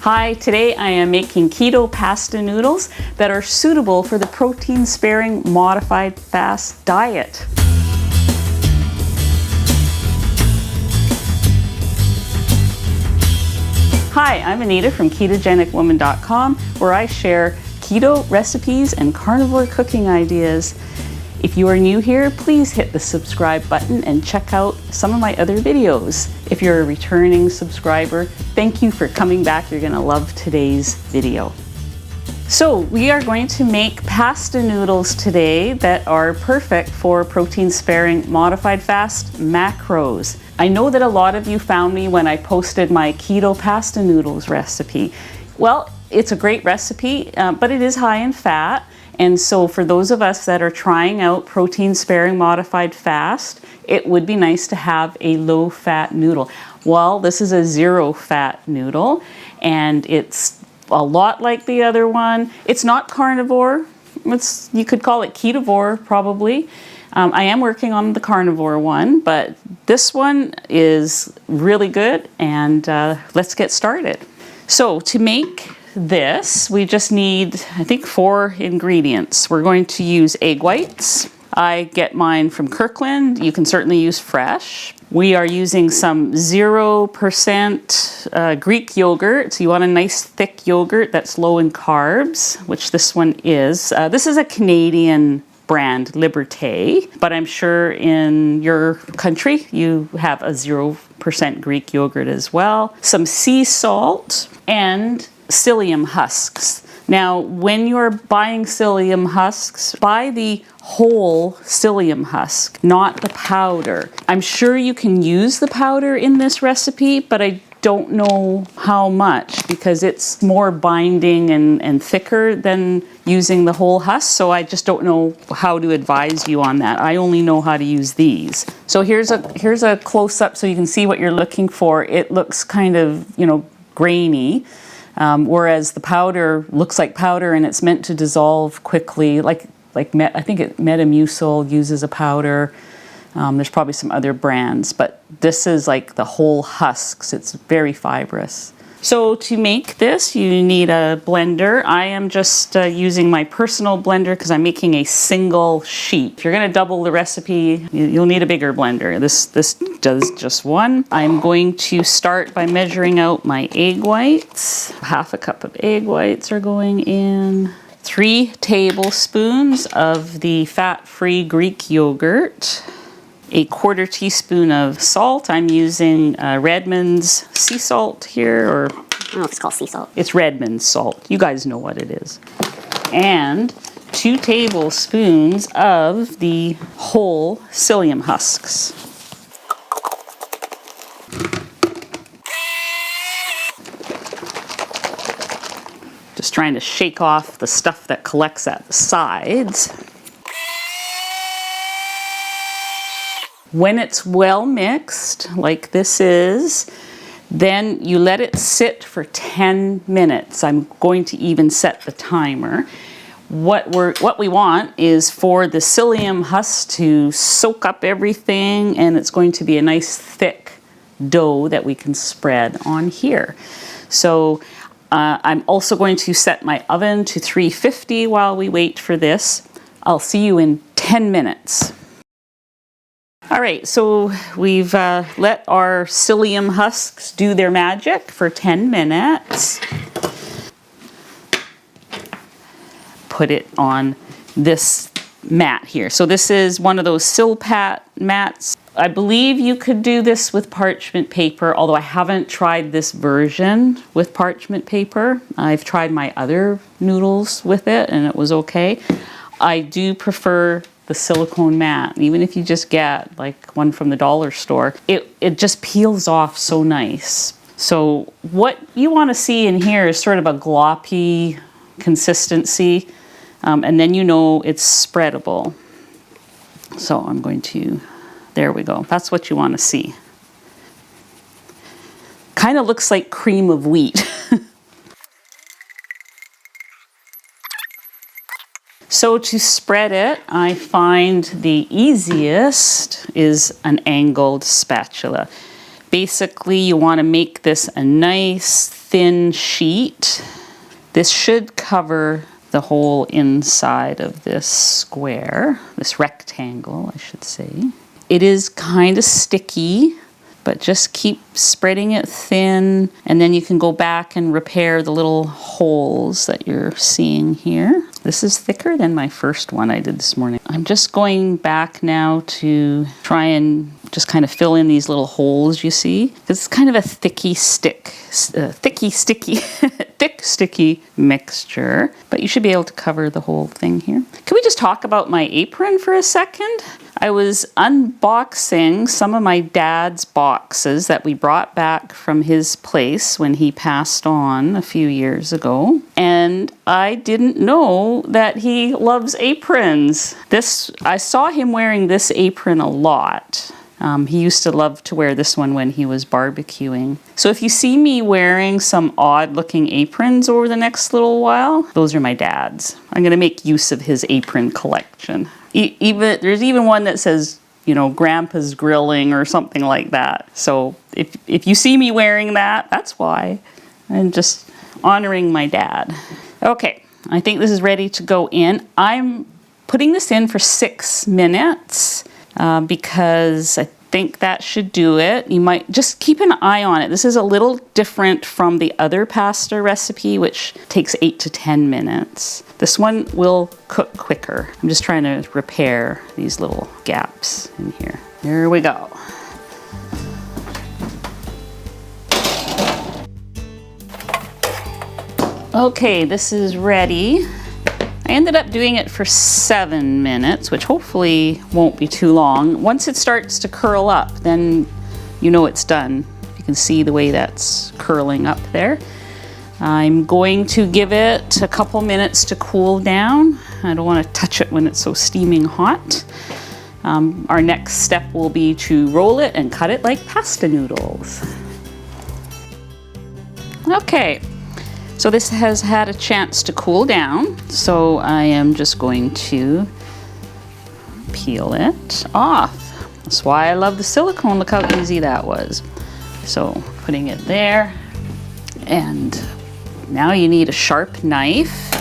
Hi, today I am making keto pasta noodles that are suitable for the protein-sparing modified fast diet. Hi, I'm Anita from KetogenicWoman.com, where I share keto recipes and carnivore cooking ideas. If you are new here, please hit the subscribe button and check out some of my other videos. If you're a returning subscriber, thank you for coming back. You're gonna love today's video. So we are going to make pasta noodles today that are perfect for protein-sparing modified fast macros. I know that a lot of you found me when I posted my keto pasta noodles recipe. Well, it's a great recipe, but it is high in fat. And so for those of us that are trying out protein-sparing modified fast, it would be nice to have a low-fat noodle. Well, this is a zero-fat noodle, and it's a lot like the other one. It's not carnivore. You could call it ketovore, probably. I am working on the carnivore one, but this one is really good, and let's get started. So to make this, we just need, I think, 4 ingredients. We're going to use egg whites. I get mine from Kirkland. You can certainly use fresh. We are using some 0% Greek yogurt. So you want a nice thick yogurt that's low in carbs, which this one is. This is a Canadian brand, Liberté, but I'm sure in your country you have a 0% Greek yogurt as well. Some sea salt and Psyllium husks. Now, when you're buying psyllium husks, buy the whole psyllium husk, not the powder. I'm sure you can use the powder in this recipe, but I don't know how much because it's more binding and thicker than using the whole husk, so I just don't know how to advise you on that. I only know how to use these. So here's a close-up so you can see what you're looking for. It looks kind of, grainy. Whereas the powder looks like powder and it's meant to dissolve quickly. I think Metamucil uses a powder. There's probably some other brands, but this is like the whole husks. It's very fibrous. So to make this, you need a blender. I am just using my personal blender because I'm making a single sheet. If you're going to double the recipe, you'll need a bigger blender. This does just one. I'm going to start by measuring out my egg whites. Half a cup of egg whites are going in. 3 tablespoons of the fat-free Greek yogurt. A 1/4 teaspoon of salt. I'm using Redmond's sea salt here, or I don't know if it's called sea salt. It's Redmond's salt. You guys know what it is. And 2 tablespoons of the whole psyllium husks. Just trying to shake off the stuff that collects at the sides. When it's well mixed, like this is, then you let it sit for 10 minutes. I'm going to even set the timer. What we want is for the psyllium husk to soak up everything, and it's going to be a nice thick dough that we can spread on here. So I'm also going to set my oven to 350 while we wait for this. I'll see you in 10 minutes. All right, so we've let our psyllium husks do their magic for 10 minutes. Put it on this mat here. So this is one of those Silpat mats. I believe you could do this with parchment paper, although I haven't tried this version with parchment paper. I've tried my other noodles with it and it was okay. I do prefer the silicone mat. Even if you just get like one from the dollar store, it just peels off so nice. So what you want to see in here is sort of a gloppy consistency, and then it's spreadable. So I'm going to, there we go. That's what you want to see. Kind of looks like cream of wheat. So to spread it, I find the easiest is an angled spatula. Basically, you want to make this a nice thin sheet. This should cover the whole inside of this square, this rectangle, I should say. It is kind of sticky, but just keep spreading it thin, and then you can go back and repair the little holes that you're seeing here. This is thicker than my first one I did this morning. I'm just going back now to try and just kind of fill in these little holes you see. It's kind of a thick, sticky mixture, but you should be able to cover the whole thing here. Can we just talk about my apron for a second? I was unboxing some of my dad's boxes that we brought back from his place when he passed on a few years ago. And I didn't know that he loves aprons. I saw him wearing this apron a lot. He used to love to wear this one when he was barbecuing. So if you see me wearing some odd looking aprons over the next little while, those are my dad's. I'm gonna make use of his apron collection. There's even one that says, you know, Grandpa's Grilling or something like that. So if you see me wearing that, that's why. I'm just honoring my dad. Okay, I think this is ready to go in. I'm putting this in for 6 minutes because I think that should do it. You might just keep an eye on it. This is a little different from the other pasta recipe, which takes 8 to 10 minutes. This one will cook quicker. I'm just trying to repair these little gaps in here. Here we go. Okay, this is ready. I ended up doing it for 7 minutes, which hopefully won't be too long. Once it starts to curl up, then you know it's done. You can see the way that's curling up there. I'm going to give it a couple minutes to cool down. I don't want to touch it when it's so steaming hot. Our next step will be to roll it and cut it like pasta noodles. Okay. So this has had a chance to cool down, so I am just going to peel it off. That's why I love the silicone. Look how easy that was. So putting it there, and now you need a sharp knife,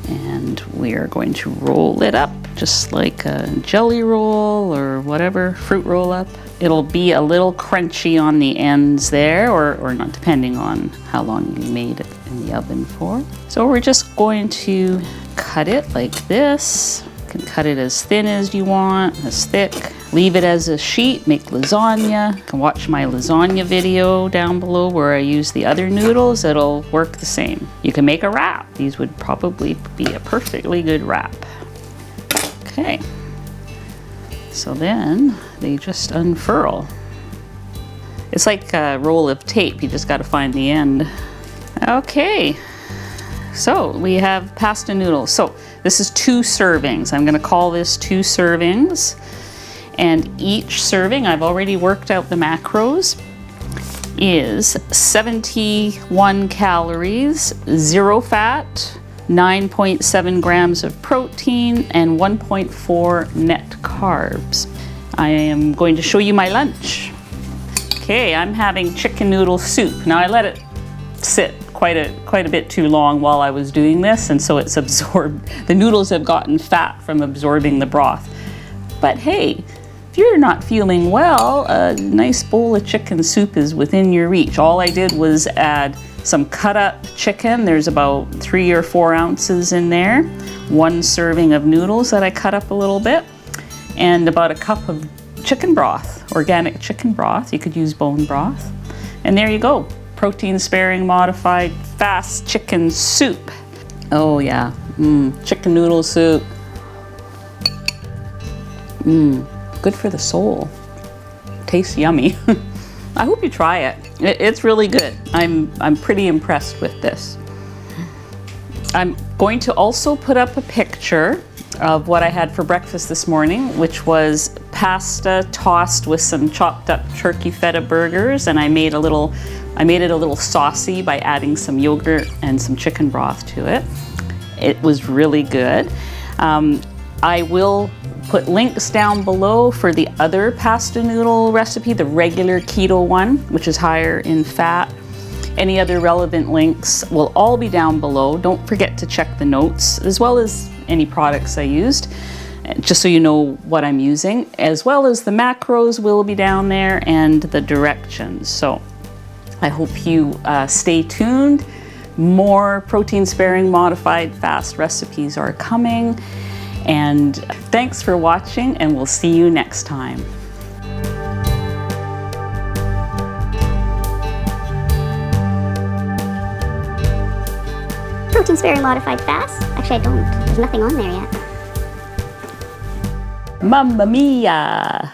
and we are going to roll it up just like a jelly roll or whatever, fruit roll up. It'll be a little crunchy on the ends there, or not, depending on how long you made it in the oven for. So we're just going to cut it like this. You can cut it as thin as you want, as thick. Leave it as a sheet, make lasagna. You can watch my lasagna video down below where I use the other noodles. It'll work the same. You can make a wrap. These would probably be a perfectly good wrap. Okay. So then they just unfurl. It's like a roll of tape. You just got to find the end. Okay, so we have pasta noodles. So this is 2 servings. I'm going to call this 2 servings. And each serving, I've already worked out the macros, is 71 calories, 0 fat, 9.7 grams of protein, and 1.4 net carbs. I am going to show you my lunch. Okay, I'm having chicken noodle soup. Now I let it sit quite a bit too long while I was doing this, and so it's absorbed. The noodles have gotten fat from absorbing the broth. But hey, if you're not feeling well, a nice bowl of chicken soup is within your reach. All I did was add some cut up chicken. There's about 3 or 4 ounces in there. 1 serving of noodles that I cut up a little bit, and about a cup of chicken broth, organic chicken broth. You could use bone broth. And there you go. Protein sparing, modified, fast chicken soup. Oh yeah, chicken noodle soup. Good for the soul. Tastes yummy. I hope you try it. It's really good. I'm pretty impressed with this. I'm going to also put up a picture of what I had for breakfast this morning, which was pasta tossed with some chopped up turkey feta burgers, and I made it a little saucy by adding some yogurt and some chicken broth to it. It was really good. I will put links down below for the other pasta noodle recipe, the regular keto one, which is higher in fat. Any other relevant links will all be down below. Don't forget to check the notes, as well as any products I used, just so you know what I'm using, as well as the macros will be down there and the directions. So I hope you stay tuned. More protein-sparing modified fast recipes are coming. And thanks for watching, and we'll see you next time. Protein-sparing modified fast? Actually, I don't. There's nothing on there yet. Mamma mia!